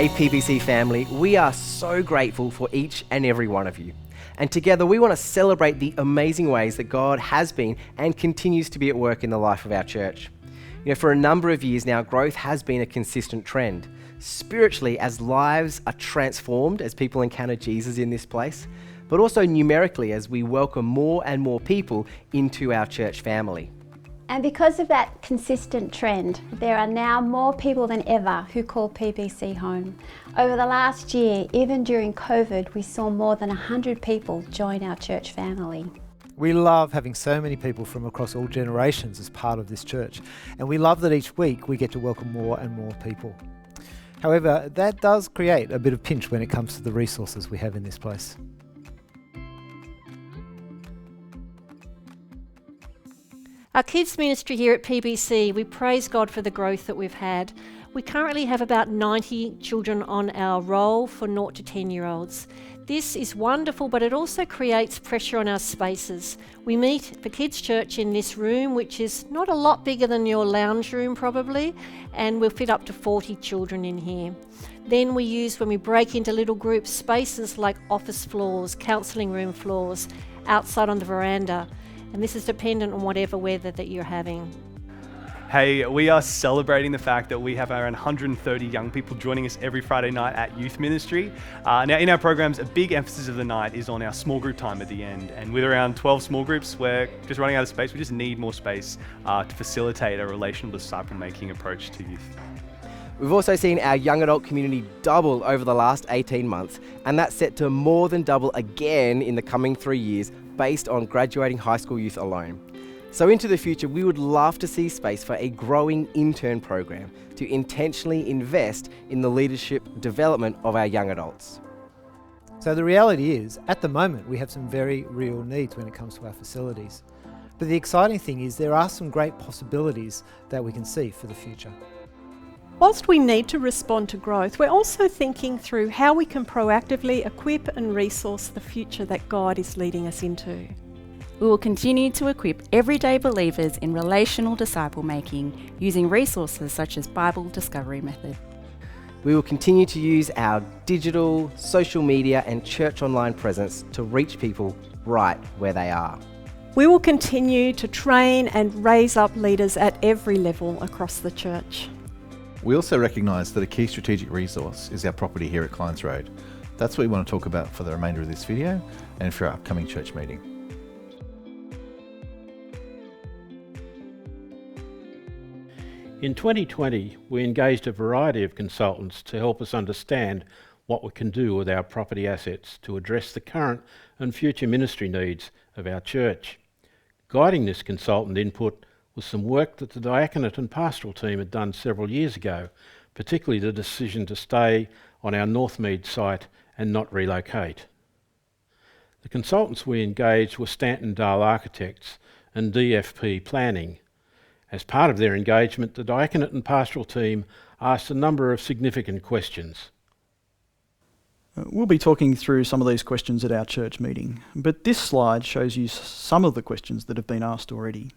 Hey PBC family, we are so grateful for each and every one of you. And together we want to celebrate the amazing ways that God has been and continues to be at work in the life of our church. You know, for a number of years now, growth has been a consistent trend. Spiritually, as lives are transformed, as people encounter Jesus in this place, but also numerically as we welcome more and more people into our church family. And because of that consistent trend, there are now more people than ever who call PBC home. Over the last year, even during COVID, we saw more than 100 people join our church family. We love having so many people from across all generations as part of this church, and we love that each week we get to welcome more and more people. However, that does create a bit of pinch when it comes to the resources we have in this place. Our kids ministry here at PBC, we praise God for the growth that we've had. We currently have about 90 children on our roll for 0 to 10-year-olds. This is wonderful, but it also creates pressure on our spaces. We meet for kids' church in this room, which is not a lot bigger than your lounge room probably, and we'll fit up to 40 children in here. Then we use, when we break into little groups, spaces like office floors, counselling room floors, outside on the veranda. And this is dependent on whatever weather that you're having. Hey, we are celebrating the fact that we have around 130 young people joining us every Friday night at youth ministry. Now in our programs, a big emphasis of the night is on our small group time at the end. And with around 12 small groups, we're just running out of space. We just need more space to facilitate a relational disciple-making approach to youth. We've also seen our young adult community double over the last 18 months, and that's set to more than double again in the coming 3 years based on graduating high school youth alone. So into the future, we would love to see space for a growing intern program to intentionally invest in the leadership development of our young adults. So the reality is, at the moment, we have some very real needs when it comes to our facilities. But the exciting thing is there are some great possibilities that we can see for the future. Whilst we need to respond to growth, we're also thinking through how we can proactively equip and resource the future that God is leading us into. We will continue to equip everyday believers in relational disciple making using resources such as Bible Discovery Method. We will continue to use our digital, social media and church online presence to reach people right where they are. We will continue to train and raise up leaders at every level across the church. We also recognise that a key strategic resource is our property here at Clines Road. That's what we want to talk about for the remainder of this video and for our upcoming church meeting. In 2020, we engaged a variety of consultants to help us understand what we can do with our property assets to address the current and future ministry needs of our church. Guiding this consultant input was some work that the diaconate and pastoral team had done several years ago, particularly the decision to stay on our Northmead site and not relocate. The consultants we engaged were Stanton Dale Architects and DFP Planning. As part of their engagement, the diaconate and pastoral team asked a number of significant questions. We'll be talking through some of these questions at our church meeting, but this slide shows you some of the questions that have been asked already.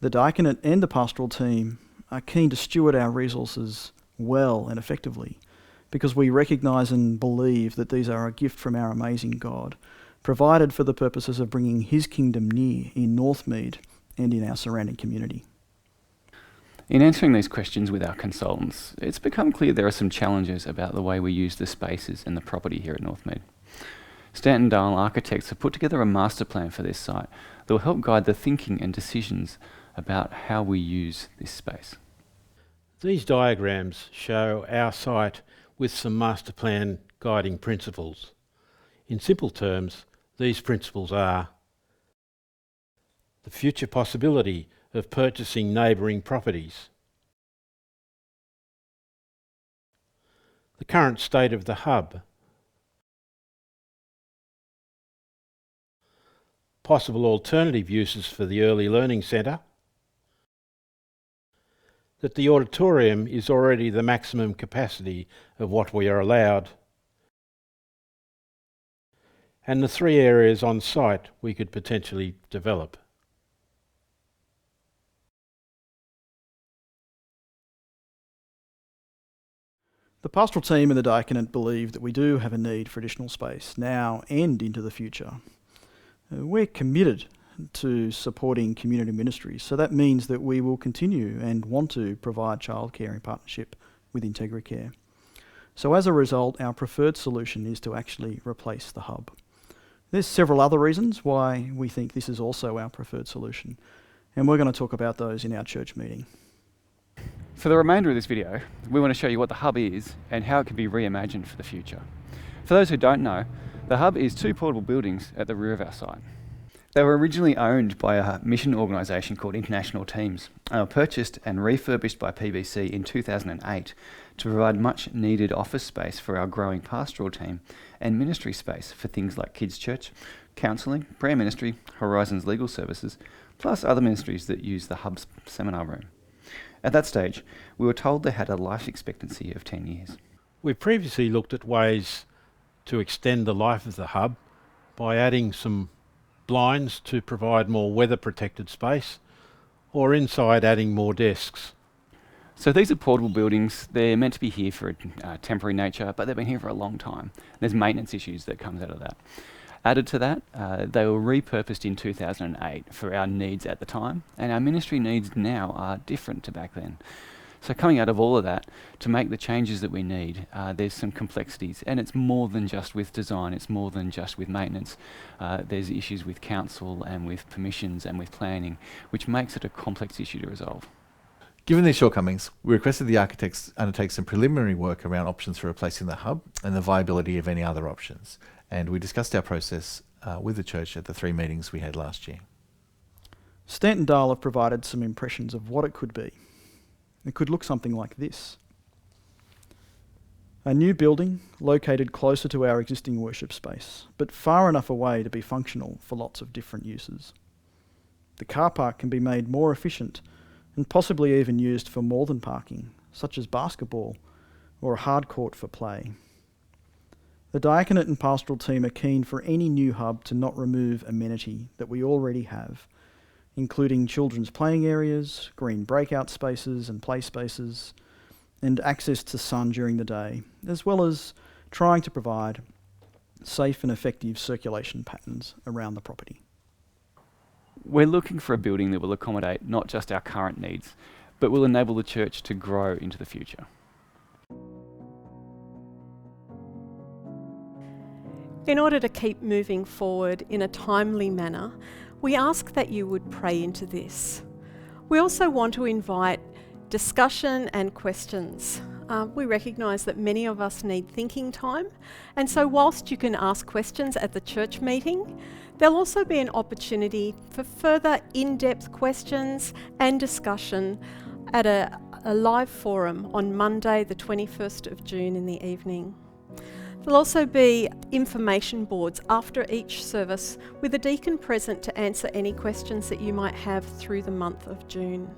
The diaconate and the pastoral team are keen to steward our resources well and effectively because we recognise and believe that these are a gift from our amazing God, provided for the purposes of bringing His kingdom near in Northmead and in our surrounding community. In answering these questions with our consultants, it's become clear there are some challenges about the way we use the spaces and the property here at Northmead. Stanton Dale Architects have put together a master plan for this site that will help guide the thinking and decisions about how we use this space. These diagrams show our site with some master plan guiding principles. In simple terms, these principles are the future possibility of purchasing neighbouring properties, the current state of the hub, possible alternative uses for the Early Learning Centre, that the auditorium is already the maximum capacity of what we are allowed, and the 3 areas on site we could potentially develop. The pastoral team and the diaconate believe that we do have a need for additional space now and into the future. We're committed to supporting community ministries, so that means that we will continue and want to provide childcare in partnership with IntegraCare. So as a result, our preferred solution is to actually replace the hub. There's several other reasons why we think this is also our preferred solution, and we're going to talk about those in our church meeting. For the remainder of this video, we want to show you what the hub is and how it can be reimagined for the future. For those who don't know, the hub is 2 portable buildings at the rear of our site. They were originally owned by a mission organisation called International Teams and were purchased and refurbished by PBC in 2008 to provide much needed office space for our growing pastoral team and ministry space for things like kids' church, counselling, prayer ministry, Horizons Legal Services, plus other ministries that use the hub's seminar room. At that stage, we were told they had a life expectancy of 10 years. We previously looked at ways to extend the life of the hub by adding some blinds to provide more weather-protected space, or inside adding more desks. So these are portable buildings. They're meant to be here for a temporary nature, but they've been here for a long time. There's maintenance issues that comes out of that. Added to that, they were repurposed in 2008 for our needs at the time, and our ministry needs now are different to back then. So coming out of all of that, to make the changes that we need, there's some complexities, and it's more than just with design, it's more than just with maintenance. There's issues with council and with permissions and with planning, which makes it a complex issue to resolve. Given these shortcomings, we requested the architects undertake some preliminary work around options for replacing the hub and the viability of any other options. And we discussed our process with the church at the 3 meetings we had last year. Stanton Dale have provided some impressions of what it could be. It could look something like this. A new building located closer to our existing worship space, but far enough away to be functional for lots of different uses. The car park can be made more efficient and possibly even used for more than parking, such as basketball or a hard court for play. The diaconate and pastoral team are keen for any new hub to not remove amenity that we already have, including children's playing areas, green breakout spaces and play spaces, and access to sun during the day, as well as trying to provide safe and effective circulation patterns around the property. We're looking for a building that will accommodate not just our current needs, but will enable the church to grow into the future. In order to keep moving forward in a timely manner, we ask that you would pray into this. We also want to invite discussion and questions. We recognise that many of us need thinking time, and so whilst you can ask questions at the church meeting, there'll also be an opportunity for further in-depth questions and discussion at a live forum on Monday the 21st of June in the evening. There'll also be information boards after each service with a deacon present to answer any questions that you might have through the month of June.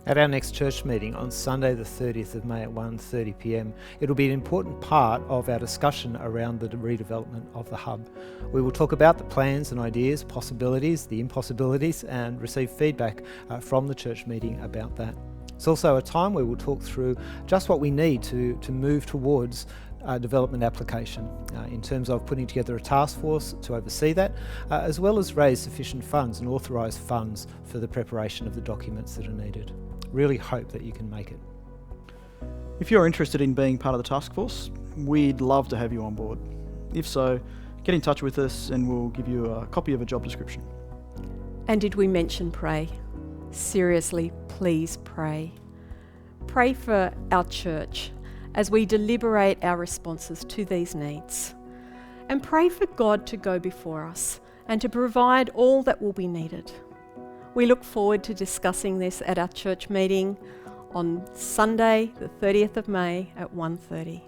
At our next church meeting on Sunday the 30th of May at 1:30 p.m, it'll be an important part of our discussion around the redevelopment of the hub. We will talk about the plans and ideas, possibilities, the impossibilities, and receive feedback from the church meeting about that. It's also a time where we'll talk through just what we need to move towards development application in terms of putting together a task force to oversee that, as well as raise sufficient funds and authorise funds for the preparation of the documents that are needed. Really hope that you can make it. If you're interested in being part of the task force, we'd love to have you on board. If so, get in touch with us and we'll give you a copy of a job description. And did we mention pray? Seriously, please pray. Pray for our church as we deliberate our responses to these needs. And pray for God to go before us and to provide all that will be needed. We look forward to discussing this at our church meeting on Sunday, the 30th of May at 1:30.